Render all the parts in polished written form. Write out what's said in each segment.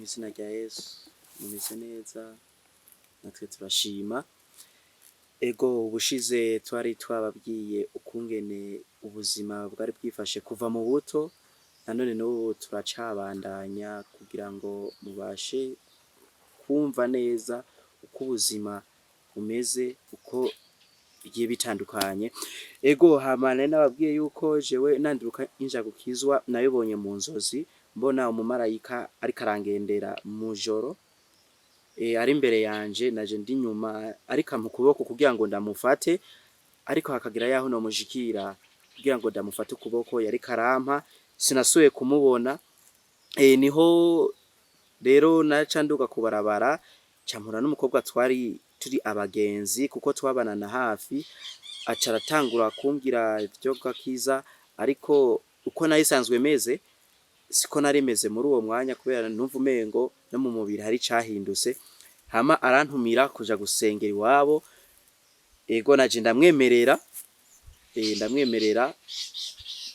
izina rya Yesu mumeze neza natwe turashima. Ego ubushize twari twababwiye ukungene ubuzima bwari bwifashe kuva mu buto, nanone n'ubu turacabandanya kugira ngo mubashe kumva neza uko ubuzima bumeze, uko bigiye bitandukanye. Ego hamane nababwiye yuko jewe nanduruka inja gukizwa nayobonye mu nzozi, mbona umumarayika ariko arangendera mu joro, ari imbere yanje naje ndi nyuma ariko mu kuboko kugira ngo ndamufate, ariko hakagira yaho no mujikira kugira ngo ndamufate ukuboko yari karampa sinasuye kumubona. Niho rero naca nduga kubarabara campura n'umukobwa twari turi abagenzi kuko twabanana hafi, aca aratangura kumbwira ivyo gakiza, ariko uko nayisanzwe meze siko nari meze muri uwo mwanya kubera numva umengo no mu mubiri hari cahindutse. Hama arantumira kuja gusengera iwabo, ego naje ndamwemerera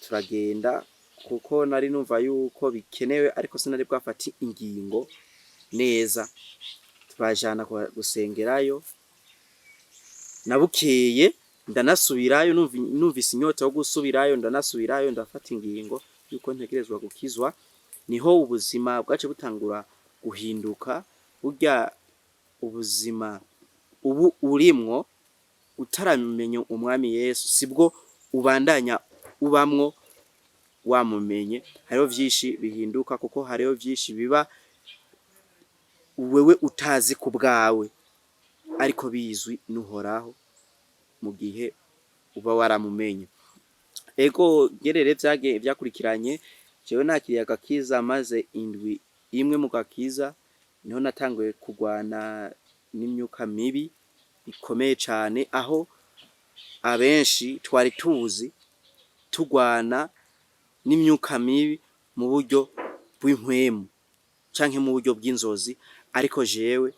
turagenda kuko nari numva yuko bikenewe, ariko sinari bwafati ingingo neza. Turajana gusengerayo, nabukeye ndanasubirayo numvise inyota yo gusubirayo, ndanasubirayo ndafata ingingo yuko ntegerezwa gukizwa. Niho ubuzima bwaje butangura guhinduka. Burya ubuzima ubu urimwo utaramenya umwami Yesu sibwo ubandanya ubamwo wamumenye. Hariho vyinshi bihinduka kuko hariho vyinshi biba wewe utazi ku bwawe, ariko bizwi n'uhoraho mu gihe uba waramumenye. Ego gerere vyakurikiranye, jewe nakiriye agakiza maze indwi imwe mu gakiza, niho natanguye kugwana n'imyuka mibi ikomeye cane, aho abenshi twari tuzi tugwana n'imyuka mibi mu buryo bw'impwemu canke mu buryo bw'inzozi, ariko jewe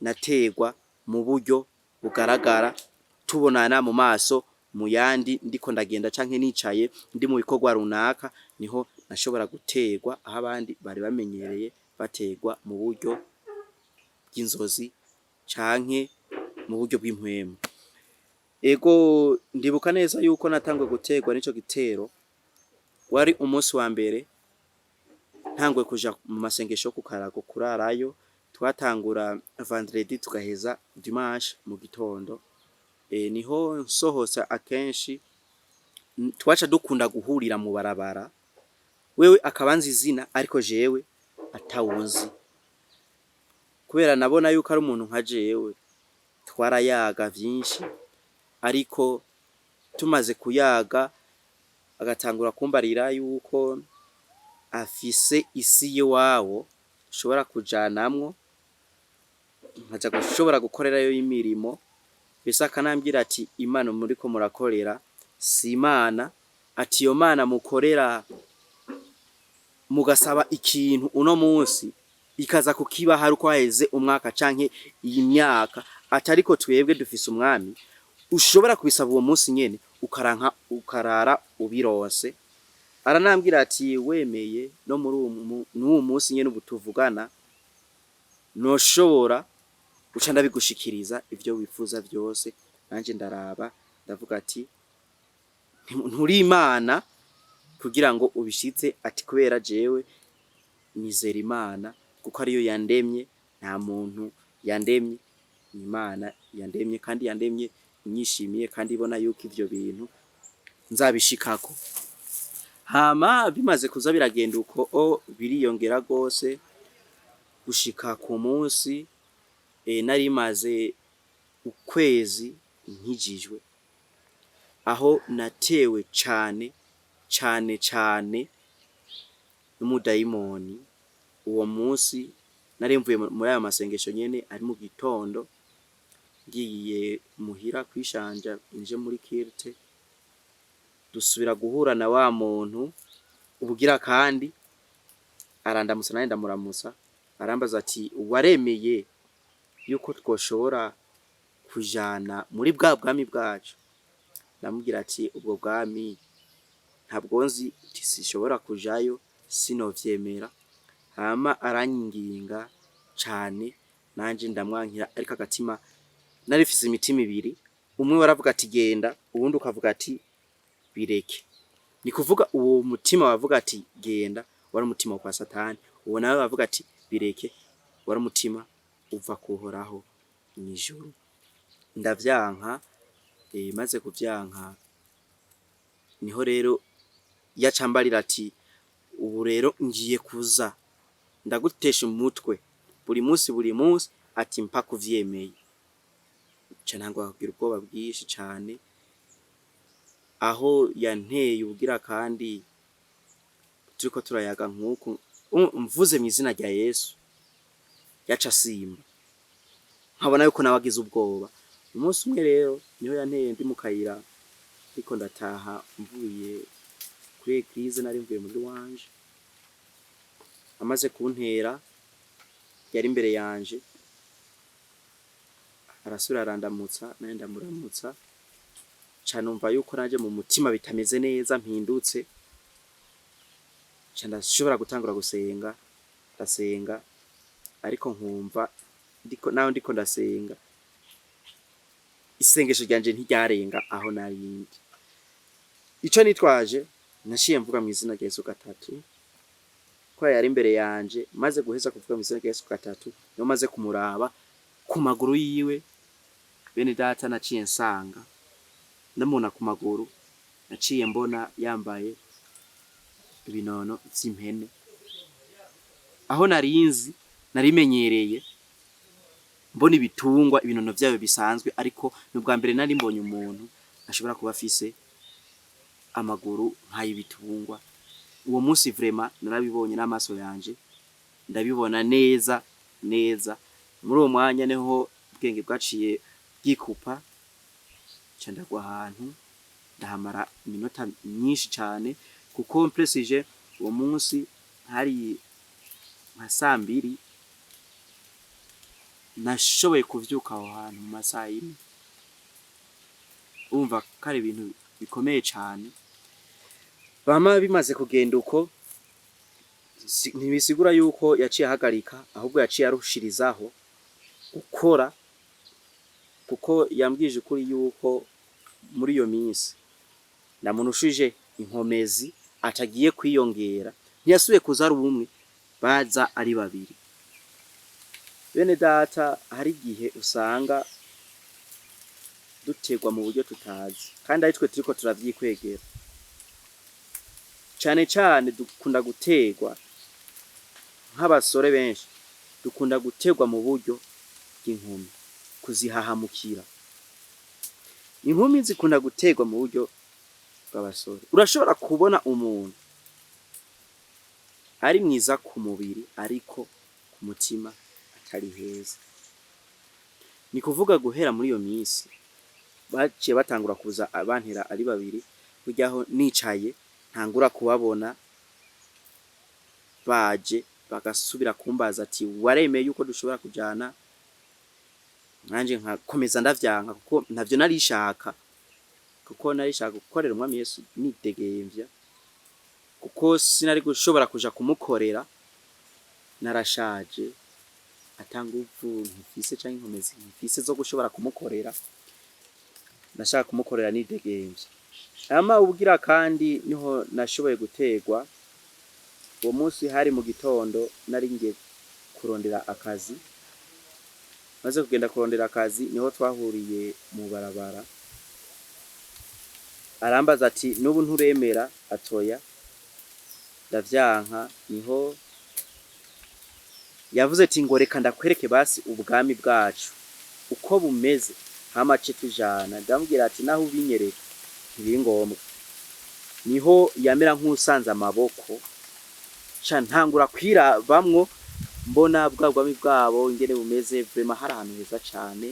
nategwa mu buryo bugaragara, tubonana mu maso mu yandi ndiko ndagenda canke nicaye ndi mu bikorwa runaka, niho nashobora gutegwa aho abandi bari bamenyereye bategwa mu buryo bw'inzozi canke mu buryo bw'impwemu. Ego ndibuka neza yuko natangwe gutegwa n'ico gitero, wari umunsi wa mbere ntangwe kuja mu masengesho ku karago kurarayo. Twatangura vendredi tugaheza dimanche mu gitondo. Niho nsohoza akenshi twaca dukunda guhurira mu barabara, wewe akabanza izina ariko jewe atawunzi, kubera nabona yuko ari umuntu nka jewe. Twarayaga vyinshi, ariko tumaze kuyaga agatangura kumbarira yuko afise isi yiwabo ushobora kujanamwo, nkaja gushobora gukorerayo imirimo. Mbese akanambwira ati imana muriko murakorera si imana, ati iyo mana mukorera mugasaba ikintu uno munsi ikaza kukiba hari uko haheze umwaka canke iyi myaka, atariko twebwe dufise umwami ushobora kubisaba uwo munsi nyene ukaranka ukarara ubirose. Aranambwira ati wemeye no muri uwo munsi nyene ubutuvugana noshobora uca ndabigushikiriza ivyo wifuza vyose. Nanje ndaraba ndavuga ati nturi imana kugira ngo ubishitse, ati kubera jewe nizera imana kuko ariyo yandemye, nta muntu yandemye, imana yandemye, kandi yandemye inyishimiye kandi ibona yuko ivyo bintu nzabishikako. Hama bimaze kuza biragenda uko biriyongera gose gushika ku munsi nari maze ukwezi nkijijwe, aho natewe cane cane cane n'umudayimoni. Uwo munsi nari mvuye muri aya masengesho nyene ari mu gitondo, ngiye muhira kwishanja inje muri kirte, dusubira guhura na wa muntu ubugira kandi arandamusa naye ndamuramusa. Arambaza ati waremeye yuko twoshobora kujana muri bwa bwami bwacu? Ndamubwira ati ubwo bwami ntabwo nzi, sishobora kujayo, sinovyemera. hama aranyinginga cane nanje ndamwankira, ariko agatima narifise imitima ibiri, umwe waravuga ati genda, uwundi ukavuga ati bireke. Ni kuvuga uwo mutima wavuga ati genda wari umutima kwa Satani, uwo nawe wavuga ati bireke wari umutima uva kuhoraho mw'ijuru. Ndavyanka, maze kuvyanka niho rero yacambarira ati ubu rero ngiye kuza ndagutesha umutwe buri munsi ati mpaka uvyemeye. Ca ntangura kugira ubwoba bwinshi cane, aho yanteye ubugira kandi turiko turayaga nkuko mvuze mu izina rya Yesu yaca asimba, nkabona yuko nawe agize ubwoba. Umunsi umwe rero niho yanteye ndi mu kayira ariko ndataha mvuye kuri eglise, nari mvuye muri wanje, amaze kuntera yari imbere yanje, arasubira arandamutsa naye ndamuramutsa, ca numva yuko nanje mu mutima bitameze neza mpindutse, ca ndashobora gutangura gusenga, ndasenga ariko nkumva ndiko ndasenga isengesho ryanje ntiryarenga aho narindi. Ico nitwaje nashiye mvuga mu izina rya Yesu gatatu, ko yari imbere yanje, maze guheza kuvuga mu izina rya Yesu gatatu no maze kumuraba ku maguru yiwe, bene data naciye nsanga ndamubona ku maguru, naciye mbona yambaye ibinono vy'impene. Aho narinzi narimenyereye mbona ibitungwa ibinono vyayo bisanzwe, ariko n'ubwa mbere nari mbonye umuntu ashobora kuba afise amaguru nk'ay'ibitungwa. Uwo munsi vraiment narabibonye n'amaso yanje, ndabibona neza neza. Muri uwo mwanya niho ubwenge bwaciye bwikupa, ca ndagwa ahantu ndahamara iminota myinshi cane, kuko mpresije uwo munsi hari nka 2:00 nashoboye kuvyuka aho hantu mu masaha y'ine. Urumva ko ari ibintu bikomeye cane. Bama bimaze kugenda uko, ntibisigura yuko yaciye ahagarika, ahubwo yaciye arushirizaho gukora, kuko yambwije ukuri yuko muri iyo minsi ndamunushije inkomezi atagiye kwiyongera, ntiyasubiye kuza ari umwe, baza ari babiri. Bene data, hari igihe usanga dutegwa mu buryo tutazi, kandi ari twe turiko turavyikwegera. Cane cane dukunda gutegwa nk'abasore benshi, dukunda gutegwa mu buryo bw'inkumi, kuzihahamukira. Inkumi zikunda gutegwa mu buryo bw'abasore. Urashobora kubona umuntu ari mwiza ku mubiri ariko ku mutima atari heza. Ni kuvuga guhera muri iyo minsi baciye batangura kuza abantera ari babiri, buryaho nicaye ntangura kubabona baje bagasubira kumbaza ati waremeye yuko dushobora kujana? Nanje nkakomeza ndavyanka, kuko ntavyo narishaka, kuko narishaka gukorera umwami Yesu nidegemvya, kuko sinari gushobora kuja kumukorera narashaje, atanga uvu ntifise canke inkomezi ntifise zo gushobora kumukorera. Nashaka kumukorera nidegemvya. Ama ubugira kandi niho nashoboye gutegwa. Uwo munsi hari mu gitondo nari ngiye kurondera akazi, maze kugenda kurondera akazi niho twahuriye mu barabara. Arambaza ati nubu nturemera? Atoya. Ndavyanka. Niho yavuze ati ngo reka ndakwereke basi ubwami bwacu uko bumeze, hama ce tujana. Ndamubwira ati naho ubinyereka ntibiri ngombwa. Niho yamera nk'usanze amaboko, ca ntangura kwirabamwo, mbona bwa bwami bwabo ingene bumeze. Vraiment hari ahantu heza cane,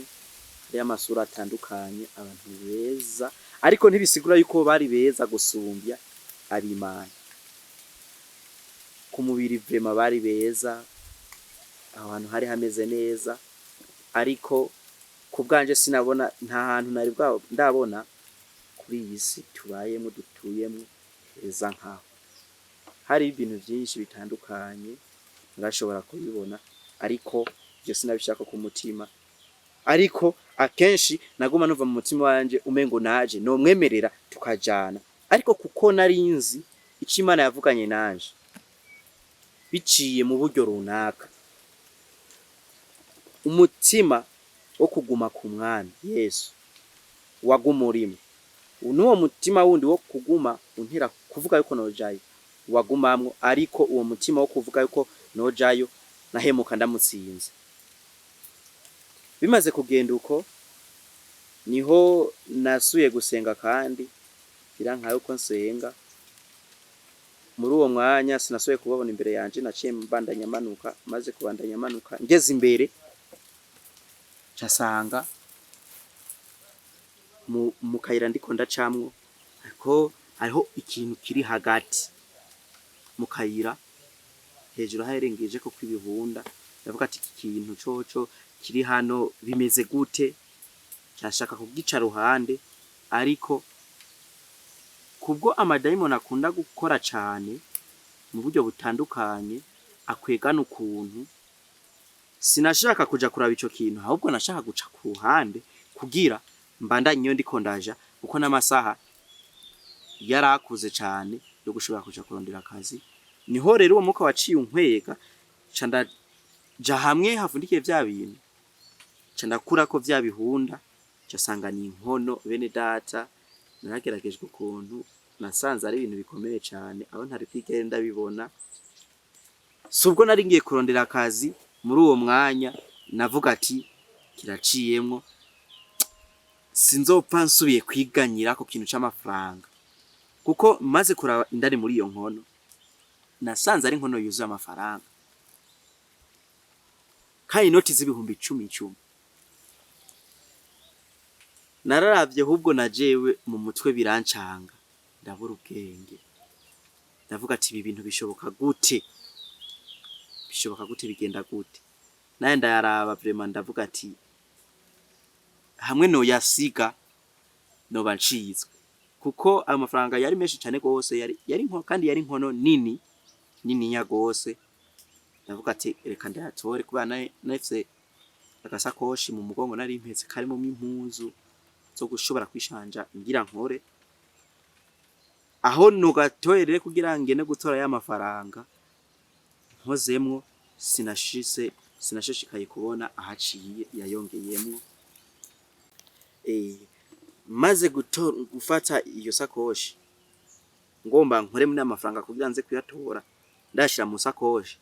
hari amasura atandukanye, abantu beza, ariko ntibisigura yuko bari beza gusumbya ab'Imana. Ku mubiri vraiment bari beza, aho hantu hari hameze neza, ariko ku bwanje sinabona, nta hantu nari ndabona kuri iyi si tubayemo dutuyemo heza nkaho. Hari ibintu byinshi bitandukanye ngashobora kubibona, ariko ivyo sinabishaka ku mutima. Ariko akenshi naguma numva mu mutima wanje umengo naje no mwemerera tukajana, ariko kuko narinzi ico Imana yavuganye nanje biciye mu buryo runaka, umutima wo kuguma ku mwami Yesu wagumurimo, n'uwo mutima wundi wo kuguma untera kuvuga yuko nojayo wagumamwo, ariko uwo mutima wo kuvuga yuko nojayo nahemuka ndamutsinze. Bimaze kugenda uko niho nasuye gusenga, kandi biranka yuko nsenga. Muri uwo mwanya sinasuye kubabona imbere yanje, naciye mbandanya manuka, maze kubandanya manuka ngeze imbere casanga mu kayira ndiko ndacamwo ariko hariho ikintu kiri hagati mu kayira, hejuru harengeje ko kwibihunda. Ndavuga ati iki kintu coco kiri hano bimeze gute, cyashaka kugica ruhande, ariko kubwo amadayimoni akunda gukora cyane mu buryo butandukanye, akwegana ukuntu, sinashaka kuja kuraba ico kintu, ahubwo nashaka guca ku ruhande kugira mbandanye iyo ndiko ndaja, kuko n'amasaha yarakuze cyane yo gushobora kuja kurondera akazi. Niho rero uwo muka waciye unkwega, ca ndaja hamwe hafundikiye vya bintu, ca ndakurako vya bihunda, casanga ni inkono. Bene data, narageragejwe ukuntu nasanze ari ibintu bikomeye cyane, aho ntari kwigera ndabibona. Subwo nari ngiye kurondera akazi, muri uwo mwanya navuga ati kiraciyemwo, sinzopfa nsubiye kwiganyira ku kintu c'amafaranga, kuko maze kuraba indani muri iyo nkono nasanze ari inkono yuzuye amafaranga, kandi inoti z'ibihumbi 10. Nararavye ahubwo najewe mu mutwe birancanga, ndabura ubwenge, ndavuga ati ibi bintu bishoboka gute, bigenda gute? Naye ndayaraba vraiment, ndavuga ati hamwe no yasiga no bancizwe, kuko amafaranga yari menshi cyane gose, yari nko, kandi yari inkono nini nya gose. Ndavuga ati reka ndayatore, kuba nafise agasakoshi mu mugongo nari impetse karimo impuzu zo gushobora kwishanja ngira nkore. Aho no gatoyere kugira ngene gutora ya mafaranga nkozemwo, sinashishikaye kubona ahaciye yayongeyemwo. Maze gufata iyo sakoshi ngomba nkore muri amafaranga kugira nze kuyatora, ndashira mu sakoshi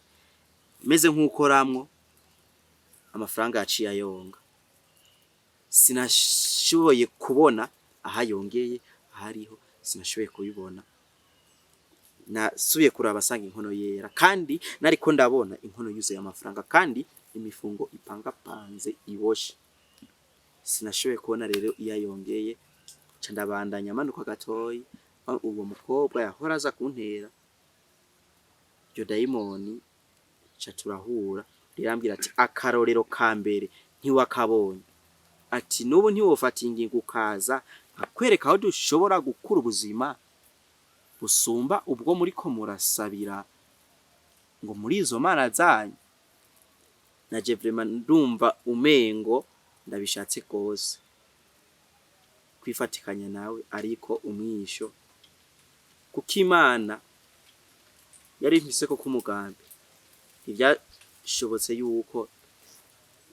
meze nk'ukoramwo, amafaranga yaciye ayonga. Sinashoboye kubona ahayongeye, ahariho sinashoboye kubibona. Nasubiye kuraba sanga inkono yera, kandi nariko ndabona inkono yuzuye amafaranga, kandi imifungo ipangapanze iboshe. Sinashoboye kubona rero iyayongeye, ca ndabandanya manuka gatoyi. Uwo mukobwa yahora aza kuntera iryo dayimoni, ca turahura, rirambwira ati akarorero ka mbere ntiwakabonye, ati nubu ntiwofata ingingo ukaza akwereka aho dushobora gukura ubuzima busumba ubwo muriko murasabira ngo muri izo mana zanyu. Naje vraiment ndumva umengo ndabishatse gose kwifatikanya nawe, ariko umwisho kuko Imana yari imfise ko kumugambi, ivyashobotse yuko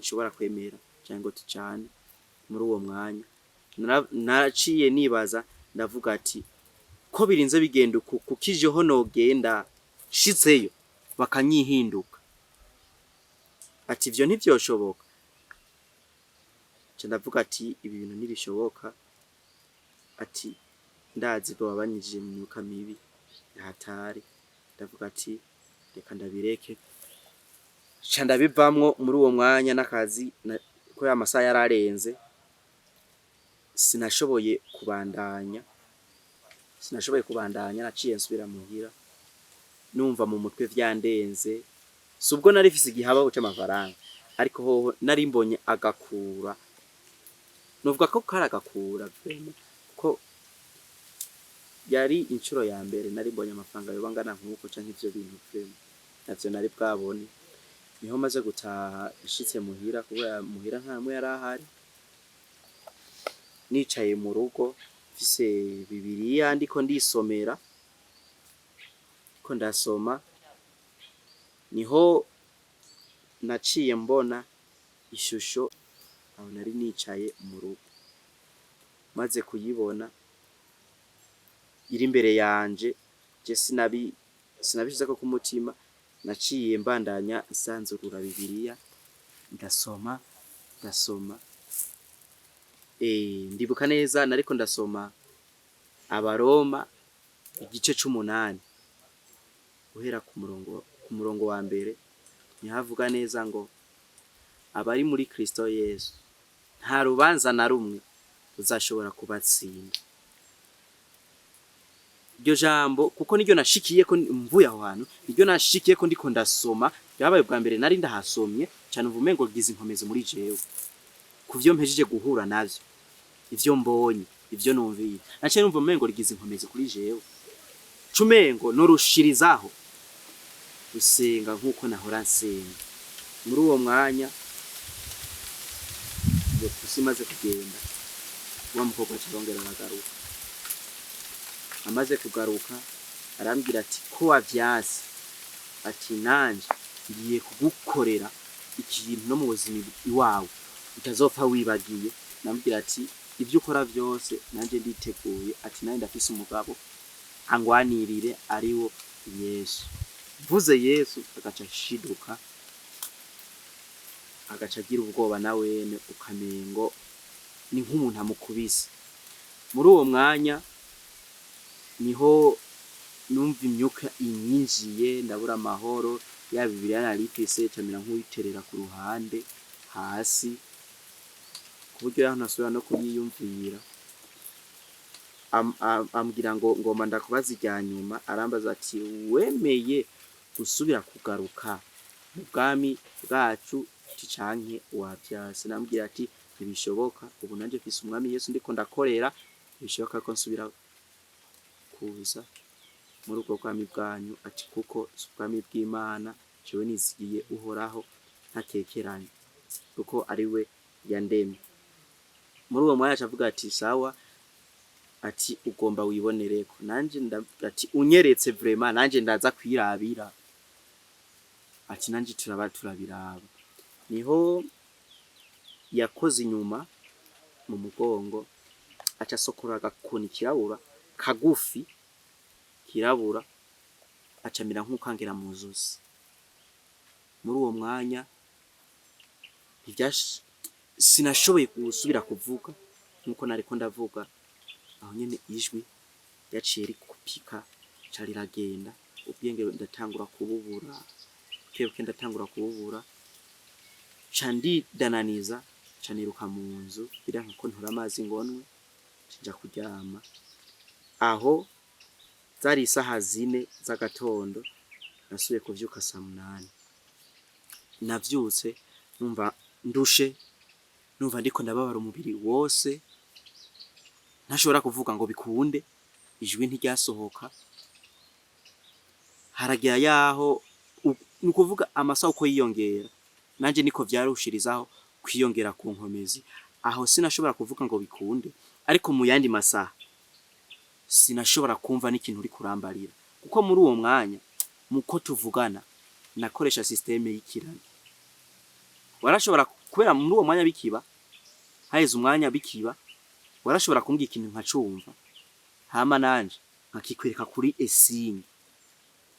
nshobora kwemera cyangwa tujane. Muri uwo mwanya naciye nibaza, ndavuga ati ko birinze bigenda kukijeho nogenda shizeyo bakanyihinduka, ati ivyo ntivyoshoboka. Ndavuga ati ibi bintu ntibishoboka, ati ndazi ko babanyije mu myuka mibi hatari. Ndavuga ati reka ndabireke, ca ndabivamwo. Muri uwo mwanya n'akazi ko ya masaha yararenze, sinashoboye kubandanya, naciye nsubira muhira numva mu mutwe vyandenze. Subwo nari fise igihaba c'amafaranga, ariko ho nari mbonye agakura. Novuga ko kari agakura vraiment, ko yari incuro ya mbere nari mbonye amafaranga yobangana nkuko canke ivyo bintu vraiment. navyo nari bwabone. Niho maze gutaha nshitse muhira, kubera muhira nta numwe yari ahari, nicaye mu rugo mfise Bibiliya ndiko ndisomera, ndiko ndasoma, niho naciye mbona ishusho aho nari nicaye mu rugo. Maze kuyibona iri imbere yanje, je sinabishizeko ku mutima, naciye mbandanya nsanzurura Bibiliya ndasoma. Ndibuka neza nariko ndasoma Abaroma igice c'8 guhera ku murongo wa mbere, nihavuga neza ngo abari muri Kristo Yesu nta rubanza na rumwe uzashobora kubatsinda. Iryo jambo kuko niryo nashikiyeko mvuye aho hantu, niryo nashikiyeko ndiko ndasoma, byabaye bwa mbere nari ndahasomye cyane, umva umengo gize inkomezi muri jewe kuvyo mpejeje guhura navyo, ivyo mbonye, ivyo numviye, naciye numva umengo rigize inkomezi kuri jewe, cumengo norushirizaho gusenga nkuko nahora nsenga. Muri uwo mwanya iyo pusi maze kugenda, wa mukobwa cyarongera aragaruka. Amaze kugaruka arambwira ati ko wavyase, ati nanje ngiye kugukorera ikintu no mu buzima iwawe utazopfa wibagiye. Nambwira ati ibyo ukora byose nanje nditeguye, ati nanje ndafise umugabo angwanirire ariwo Yesu. Mvuze Yesu agaca shiduka, agaca agira ubwoba nawene, ukamengo ni nk'umuntu amukubise. Muri uwo mwanya niho numva imyuka inyinjiye, ndabura amahoro, ya Bibiliya nari ifise camera nk'uyiterera ku ruhande hasi, kuburyo yaho ntasubira no kuyiyumvira. Ambwira ngo ngomba ndakubaza irya nyuma, arambaza ati wemeye gusubira kugaruka mu bwami bwacu canke wavyase? Nambwira ati ntibishoboka, ubu nanje mfise umwami Yesu ndiko ndakorera, ntibishoboka ko nsubira kuza muri ubwo bwami bwanyu. Ati kuko ubwami bw'Imana jewe nizigiye uhoraho ntakekeranye, kuko ari we yandemye. Muri uwo mwanya avuga ati sawa, ati ugomba wibonereko. Nanje ndavuga ati unyeretse vraiment nanje ndaza kwirabira. Ati nanje turabiraba. Niho yakoze inyuma mu mugongo, aca sokora agakoni kirabura kagufi kirabura, acamira nk'ukangira mu zosi. Muri uwo mwanya sinashoboye gusubira kuvuga nkuko nariko ndavuga, aho nyene ijwi yaciye rikupika ca riragenda, ubwenge ndatangura kububura, twebwe ndatangura kububura, ca ndidananiza, ca niruka mu nzu, biranka ko ntora amazi ngonwe, nja kuryama. Aho zari isaha 4 z'agatondo, nasubiye kuvyuka saa 8. Navyutse numva ndushe, numva ndiko ndababara umubiri wose, ntashobora kuvuga ngo bikunde, ijwi ntiryasohoka. Haragira yaho nukuvuga amasaha uko yiyongera, nanje niko vyarushirizaho kwiyongera ku nkomezi. Aho sinashobora kuvuga ngo bikunde, ariko mu yandi masaha sinashobora kumva n'ikintu uri kurambarira, kuko muri uwo mwanya muko tuvugana nakoresha systeme y'ikiragi. Warashobora kubera muri uwo mwanya bikiba, haheze umwanya bikiba, warashobora kumbwira ikintu nkacumva, hama nanje nkakikwereka kuri esinye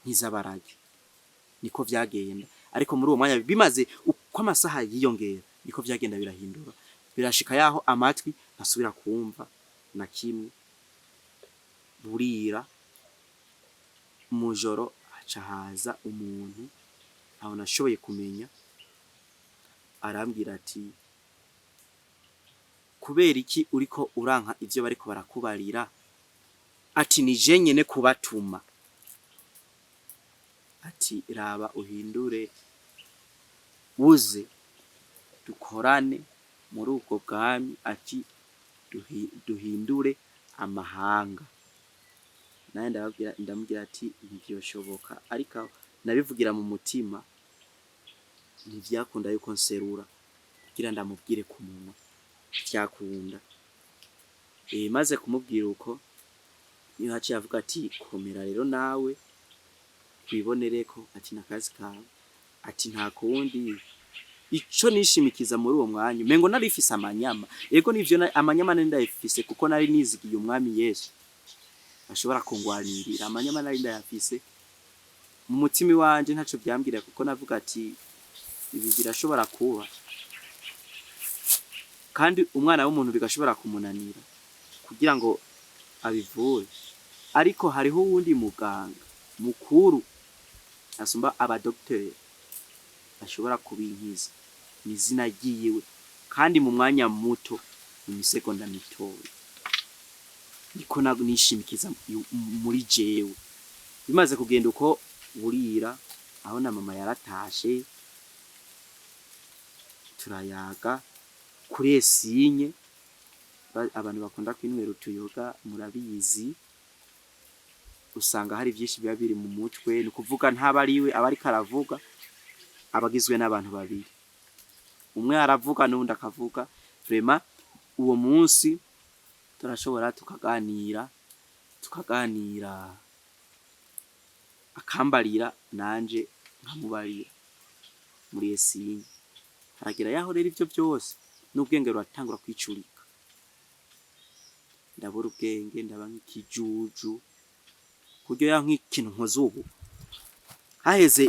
nk'izabarage. Niko vyagenda, ariko muri uwo mwanya bimaze uko amasaha yiyongera, niko vyagenda birahindura, birashika yaho amatwi nasubira kumva na kimwe. Burira mujoro haca haza umuntu, aho nashoboye kumenya, arambwira ati kubera iki uriko uranka ivyo bariko barakubarira? Ati ni je nyene kubatuma. Ati raba uhindure, uze dukorane muri ubwo bwami, ati duhindure amahanga. Naye ndamubwira ati ntivyoshoboka, ariko nabivugira mu mutima ntivyakunda yuko nserura kugira ndamubwire ku munwa vyakunda maze kumubwira uko niho haciye avuga ati komera rero nawe twibonereko ati nakazi kawe ati nta kundi ico nishimikiza muri uwo mwanya mengo narifise amanyama ego nivyo amanyama nari ndayifise kuko nari nizigiye umwami Yesu ashobora kungwanirira amanyama nari ndayafise mu mutima wanje ntaco byambwira kuko navuga ati ibi birashobora kuba kandi umwana w'umuntu bigashobora kumunanira kugira ngo abivure ariko hariho wundi muganga mukuru asumba abadoktere ashobora kubinkiza nizina giyiwe kandi mu mwanya muto mu misegonda mitoya niko nishimikiza muri jewe bimaze kugenda uko burira aho na mama yaratashe turayaga kuri esinye abantu bakunda kwinwera utuyoga murabizi usanga hari byinshi biba biri mu mutwe ni kuvuga ntabariwe abari karavuga abagizwe n'abantu babiri umwe aravuga n'undi akavuga vraiment uwo munsi turashobora tukaganira akambarira nanje nkamubarira muri esinye haragira yaho rero ivyo byose n'ubwenge ruratangura kwicurika ndabura ubwenge ndaba nk'ikijuju kuryo ya nk'ikintu nkozubu haheze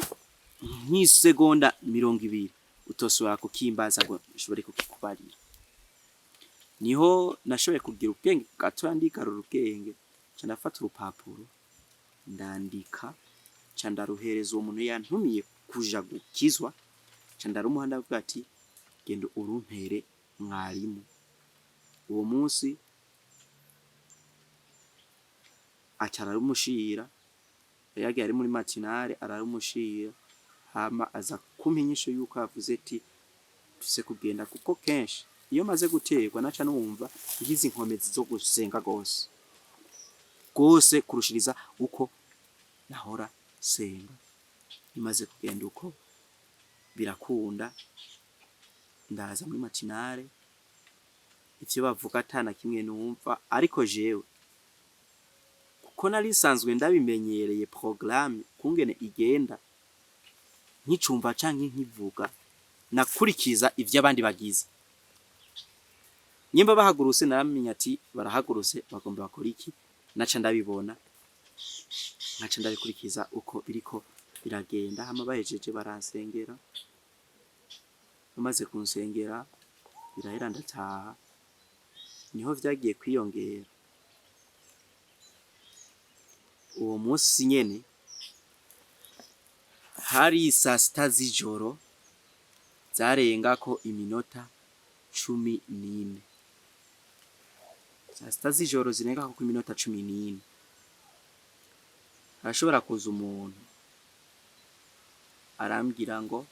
nk'isegonda 20 utosubira kukimbaza ngo ushobore kukikubarira niho nashoboye kugira ubwenge gato yandikarura ubwenge ca ndafata urupapuro ndandika ca ndaruhereza uwo muntu yantumiye kuja gukizwa ca ndarumuha ndavuga ati genda urumpere mwarimu uwo munsi acara arumushira yagiye ari muri matinale ararumushira hama aza kumpinyisho yuko avuze ati tuse kugenda kuko kenshi iyo maze guterwa naca numva igize inkomezi zo gusenga gose kurushiriza uko nahora senga imaze kugenda uko birakunda ndaza muri matinale ivyo bavuga atana kimwe numva ariko jewe kuko nari sanzwe ndabimenyereye programme kungene igenda nkicumva canke nkivuga nakurikiza ivyo abandi bagize nyimba bahaguruse naramenya ati barahaguruse bagomba bakora iki naca ndabibona naca ndabikurikiza uko biriko biragenda hama bahejeje baransengera bamaze kunsengera birahera ndataha niho vyagiye kwiyongera uwo munsi nyene hari saa sita z'ijoro zarengako iminota 14 saa sita z'ijoro zirengako ku minota 14 arashobora kuza umuntu arambwira ngo